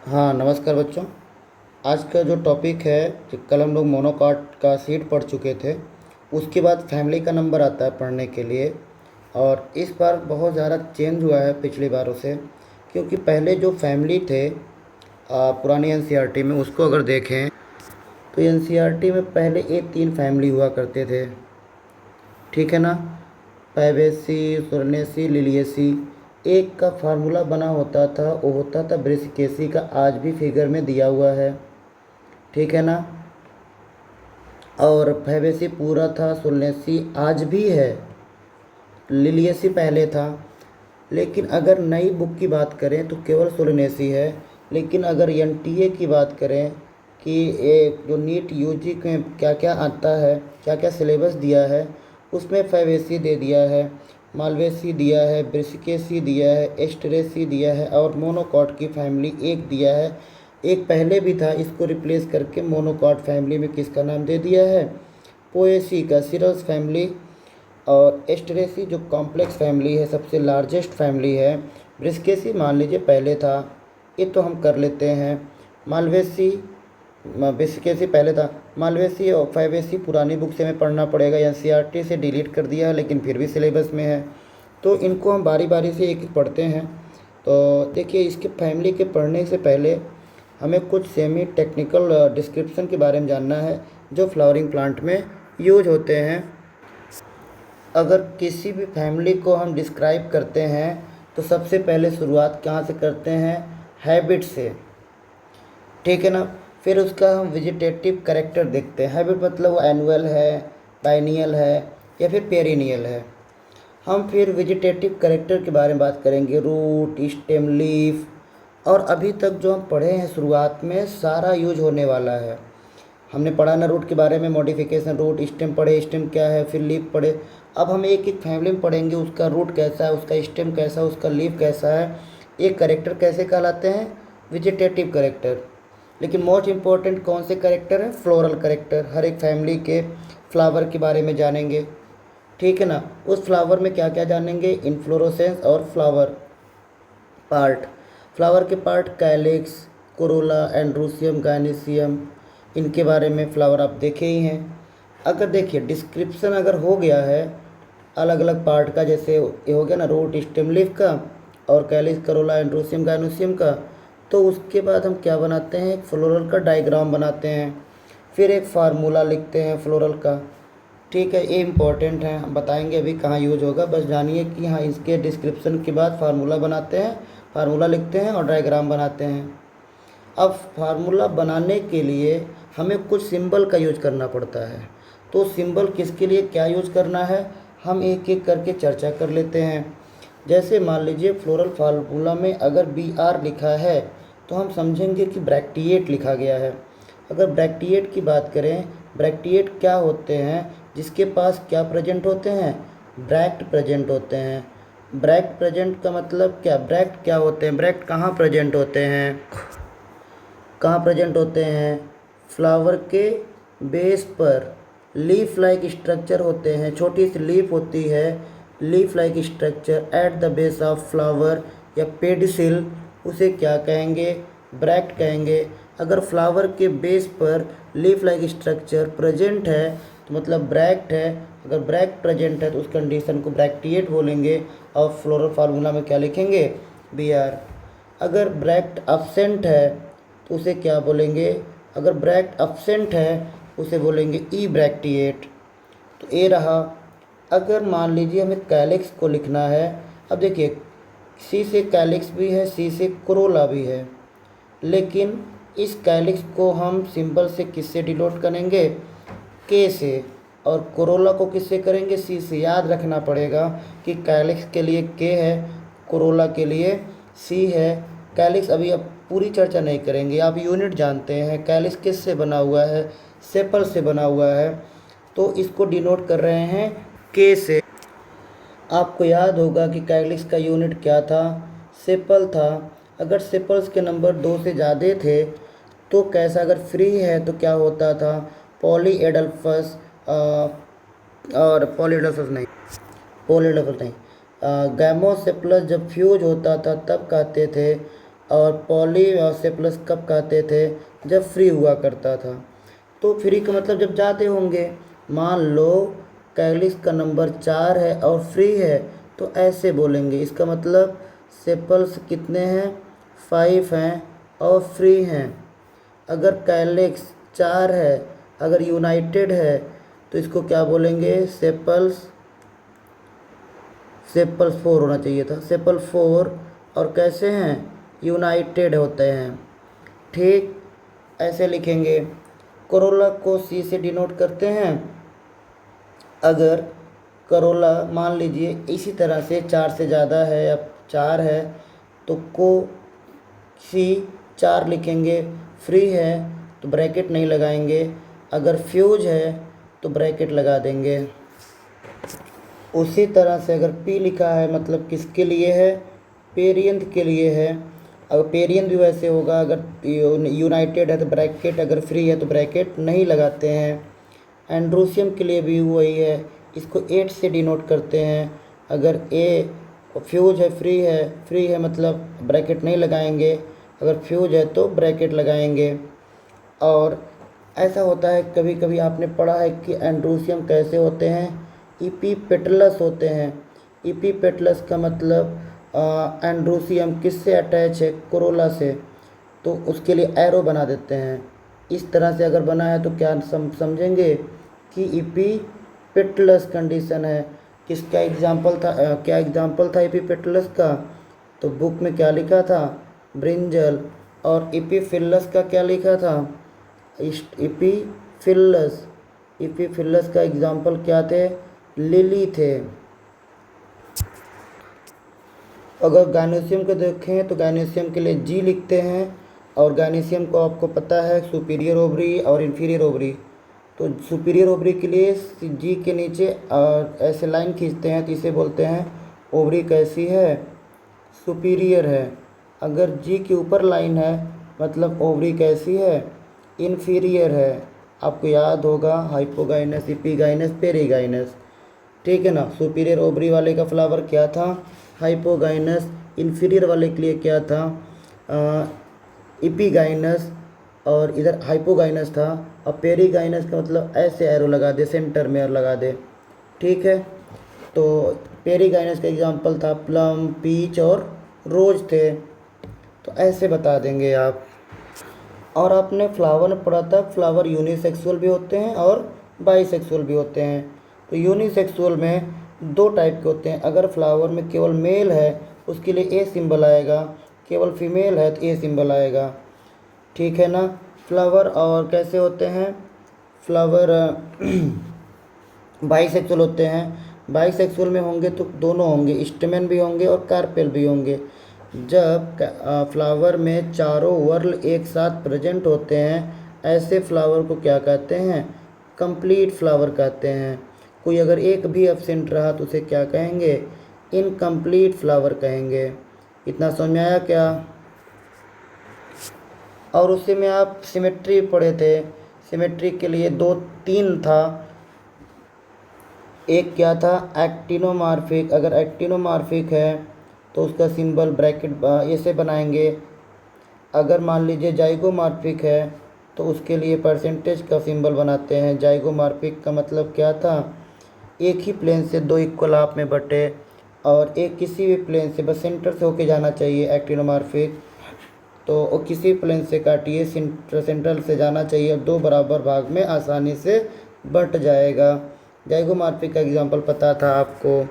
हाँ, नमस्कार बच्चों। आज का जो टॉपिक है कि कल हम लोग मोनोकॉट का सीट पढ़ चुके थे। उसके बाद फैमिली का नंबर आता है पढ़ने के लिए। और इस बार बहुत ज़्यादा चेंज हुआ है पिछली बारों से, क्योंकि पहले जो फैमिली थे पुरानी एनसीईआरटी में उसको अगर देखें तो एनसीईआरटी में पहले ये 3 फैमिली हुआ करते थे, ठीक है ना। पैबेसी, सुरनेसी, लिलियेसी। एक का फार्मूला बना होता था, वो होता था ब्रिस्केसी का, आज भी फिगर में दिया हुआ है, ठीक है ना। और फैबेसी पूरा था, सुरनेसी आज भी है, लिलियेसी पहले था। लेकिन अगर नई बुक की बात करें तो केवल सुरनेसी है। लेकिन अगर एनटीए की बात करें कि ये जो नीट यूजी में क्या क्या आता है, क्या क्या सिलेबस दिया है, उसमें फैबेसी दे दिया है, मालवेसी दिया है, ब्रिस्केसी दिया है, एस्टरेसी दिया है, और मोनोकॉट की फैमिली एक दिया है। एक पहले भी था, इसको रिप्लेस करके मोनोकॉट फैमिली में किसका नाम दे दिया है, पोएसी का, सिरस फैमिली। और एस्टरेसी जो कॉम्प्लेक्स फैमिली है, सबसे लार्जेस्ट फैमिली है। ब्रिस्केसी मान लीजिए पहले था, ये तो हम कर लेते हैं। मालवेसी, ब्रिस्केसी पहले था। मालवेसी और फैबेसी पुरानी बुक से हमें पढ़ना पड़ेगा, एनसीईआरटी से डिलीट कर दिया है लेकिन फिर भी सिलेबस में है, तो इनको हम बारी बारी से एक एक पढ़ते हैं। तो देखिए, इसके फैमिली के पढ़ने से पहले हमें कुछ सेमी टेक्निकल डिस्क्रिप्शन के बारे में जानना है जो फ्लावरिंग प्लांट में यूज होते हैं। अगर किसी भी फैमिली को हम डिस्क्राइब करते हैं तो सबसे पहले शुरुआत कहाँ से करते हैं, हैबिट से, ठीक है ना। फिर उसका हम वेजिटेटिव कैरेक्टर देखते हैं। हैबिट मतलब वो एनुअल है, बाइनियल है, या फिर पेरिनियल है। हम फिर वेजिटेटिव कैरेक्टर के बारे में बात करेंगे, रूट, स्टेम, लीफ। और अभी तक जो हम पढ़े हैं शुरुआत में सारा यूज होने वाला है। हमने पढ़ा ना रूट के बारे में, मॉडिफिकेशन, रूट, स्टेम पढ़े, स्टेम क्या है, फिर लीफ पढ़े। अब हम एक एक फैमिली में पढ़ेंगे, उसका रूट कैसा है, उसका स्टेम कैसा है, उसका लीफ कैसा है, एक करेक्टर कैसे कहलाते हैं, वेजिटेटिव करेक्टर। लेकिन मोस्ट इम्पॉर्टेंट कौन से करेक्टर है, फ्लोरल करेक्टर। हर एक फैमिली के फ्लावर के बारे में जानेंगे, ठीक है ना। उस फ्लावर में क्या क्या जानेंगे, इन्फ्लोरोसेंस और फ्लावर पार्ट। फ्लावर के पार्ट कैलिक्स, कोरोला, एंड्रोसियम, गायनेसियम, इनके बारे में फ्लावर आप देखे ही हैं। अगर देखिए डिस्क्रिप्शन अगर हो गया है अलग अलग पार्ट का, जैसे ये हो गया ना रूट, स्टेम, लीफ का, और कैलिक्स, करोला, एंड्रोसियम, गायनेसियम का, तो उसके बाद हम क्या बनाते हैं, एक फ्लोरल का डायग्राम बनाते हैं। फिर एक फार्मूला लिखते हैं फ्लोरल का, ठीक है। ये इम्पोर्टेंट है, हम बताएंगे अभी कहाँ यूज होगा, बस जानिए कि हाँ इसके डिस्क्रिप्शन के बाद फार्मूला बनाते हैं, फार्मूला लिखते हैं और डायग्राम बनाते हैं। अब फार्मूला बनाने के लिए हमें कुछ सिंबल का यूज करना पड़ता है। तो सिंबल किसके लिए क्या यूज करना है, हम एक एक करके चर्चा कर लेते हैं। जैसे मान लीजिए फ्लोरल फार्मूला में अगर बी आर लिखा है तो हम समझेंगे कि ब्रैक्टिएट लिखा गया है। अगर ब्रैक्टिएट की बात करें, ब्रैक्टिएट क्या होते हैं, जिसके पास क्या प्रेजेंट होते हैं, ब्रैक्ट प्रेजेंट होते हैं। ब्रैक्ट प्रेजेंट का मतलब क्या, ब्रैक्ट क्या होते हैं, ब्रैक्ट कहाँ प्रेजेंट होते हैं, कहाँ प्रेजेंट होते हैं, फ्लावर के बेस पर लीफ लाइक स्ट्रक्चर होते हैं, छोटी सी लीफ होती है, leaf like structure at the base of flower या पेडिसिल, उसे क्या कहेंगे, ब्रैक्ट कहेंगे। अगर फ्लावर के बेस पर लीफ लाइक स्ट्रक्चर प्रेजेंट है तो मतलब ब्रैक्ट है। अगर ब्रैक्ट प्रेजेंट है तो उस कंडीशन को ब्रैक्टिएट बोलेंगे। और फ्लोरल फार्मूला में क्या लिखेंगे, बी आर। अगर ब्रैक्ट अब्सेंट है तो उसे क्या बोलेंगे, अगर ब्रैक्ट अब्सेंट है उसे बोलेंगे ई ब्रैक्टिएट। तो ये रहा। अगर मान लीजिए हमें कैलिक्स को लिखना है, अब देखिए सी से कैलिक्स भी है, सी से कोरोला भी है, लेकिन इस कैलिक्स को हम सिंबल से किससे डिनोट करेंगे, के से, और कोरोला को किससे करेंगे, सी से। याद रखना पड़ेगा कि कैलिक्स के लिए के है, कोरोला के लिए सी है। कैलिक्स अभी अब पूरी चर्चा नहीं करेंगे, आप यूनिट जानते हैं कैलिक्स किस से बना हुआ है, सेपल से बना हुआ है, तो इसको डिनोट कर रहे हैं के से। आपको याद होगा कि कैलिक्स का यूनिट क्या था, सेपल था। अगर सेपल्स के नंबर 2 से ज़्यादा थे तो कैसा, अगर फ्री है तो क्या होता था, पॉलीएडल्फस, और पॉलीएडल्फस नहीं, पॉलीएडल्फस नहीं, गैमोसेप्लस जब फ्यूज होता था तब कहते थे और पॉली और सेप्लस कब कहते थे? जब फ्री हुआ करता था। तो फ्री का मतलब जब ज़्यादा होंगे। मान लो कैलिक्स का नंबर 4 है और फ्री है, तो ऐसे बोलेंगे। इसका मतलब सेपल्स कितने हैं? 5 हैं और फ्री हैं। अगर कैलिक्स 4 है, अगर यूनाइटेड है, तो इसको क्या बोलेंगे? सेपल्स 4 होना चाहिए था। सेपल 4 और कैसे हैं? यूनाइटेड होते हैं। ठीक ऐसे लिखेंगे। कोरोला को सी से डिनोट करते हैं। अगर करोला मान लीजिए इसी तरह से 4 से ज़्यादा है या 4 है, तो को सी 4 लिखेंगे। फ्री है तो ब्रैकेट नहीं लगाएंगे। अगर फ्यूज है तो ब्रैकेट लगा देंगे। उसी तरह से अगर पी लिखा है मतलब किसके लिए है? पेरियंथ के लिए है। अगर पेरियंथ भी वैसे होगा, अगर यूनाइटेड है तो ब्रैकेट, अगर फ्री है तो ब्रैकेट नहीं लगाते हैं। एंड्रोसियम के लिए भी वही है, इसको 8 से डिनोट करते हैं। अगर ए फ्यूज है, फ्री है मतलब ब्रैकेट नहीं लगाएंगे, अगर फ्यूज है तो ब्रैकेट लगाएंगे। और ऐसा होता है, कभी कभी आपने पढ़ा है कि एंड्रोसियम कैसे होते हैं? इपीपेटलस होते हैं। इपीपेटलस का मतलब एंड्रोसियम किससे अटैच है? कोरोला से, तो उसके लिए एरो बना देते हैं। इस तरह से अगर बना है तो क्या समझेंगे कि इपीपेटलस कंडीशन है। किसका एग्जाम्पल था? क्या एग्जाम्पल था इपीपेटलस का? तो बुक में क्या लिखा था? ब्रिंजल। और इपीफिलस का क्या लिखा था? इपीफिलस। इपीफिलस का एग्जाम्पल क्या थे? लिली थे। अगर गायनेशियम को देखें तो गायनेशियम के लिए जी लिखते हैं। और गायनेशियम को आपको पता है सुपीरियर ओवरी और इन्फीरियर ओवरी। तो सुपीरियर ओवरी के लिए जी के नीचे ऐसे लाइन खींचते हैं तो इसे बोलते हैं ओवरी कैसी है? सुपीरियर है। अगर जी के ऊपर लाइन है मतलब ओवरी कैसी है? इन्फीरियर है। आपको याद होगा हाइपोगाइनस, इपीगाइनस, पेरीगाइनस। ठीक है ना। सुपीरियर ओवरी वाले का फ्लावर क्या था? हाइपोगाइनस। इन्फीरियर वाले के लिए क्या था? इपीगाइनस। और इधर हाइपोगाइनस था। और पेरीगाइनस का मतलब ऐसे एरो लगा दे, सेंटर में एरो लगा दे। ठीक है। तो पेरीगाइनस का एग्जांपल था प्लम, पीच और रोज थे। तो ऐसे बता देंगे आप। और आपने फ्लावर में पढ़ा था फ्लावर यूनिसेक्सुअल भी होते हैं और बाईसेक्सुअल भी होते हैं। तो यूनिसेक्सुअल में 2 टाइप के होते हैं। अगर फ्लावर में केवल मेल है उसके लिए ए सिंबल आएगा, केवल फीमेल है तो ए सिंबल आएगा। ठीक है ना। फ्लावर और कैसे होते हैं? फ्लावर बाईसेक्सुअल होते हैं। बाईसेक्सुअल में होंगे तो दोनों होंगे, स्टेमेन भी होंगे और कार्पेल भी होंगे। जब फ्लावर में चारों वर्ल एक साथ प्रेजेंट होते हैं, ऐसे फ्लावर को क्या कहते हैं? कंप्लीट फ्लावर कहते हैं। कोई अगर एक भी एब्सेंट रहा तो उसे क्या कहेंगे? इनकम्प्लीट फ्लावर कहेंगे। इतना समझ में आया क्या? और उसी में आप सिमेट्री पढ़े थे। सिमेट्री के लिए 2-3 था। एक क्या था? एक्टिनोमार्फिक। अगर एक्टिनोमार्फिक है तो उसका सिंबल ब्रैकेट ऐसे बनाएंगे। अगर मान लीजिए जाइगोमार्फिक है तो उसके लिए परसेंटेज का सिंबल बनाते हैं। जाइगोमार्फिक का मतलब क्या था? एक ही प्लेन से 2 इक्वल हाफ में बटे, और एक किसी भी प्लेन से बस सेंटर से होके जाना चाहिए। एक्टिनोमार्फिक तो किसी प्लेन से काटिए, सेंट्रल से जाना चाहिए, 2 बराबर भाग में आसानी से बट जाएगा। जाइगोमार्फिक का एग्जाम्पल पता था आपको।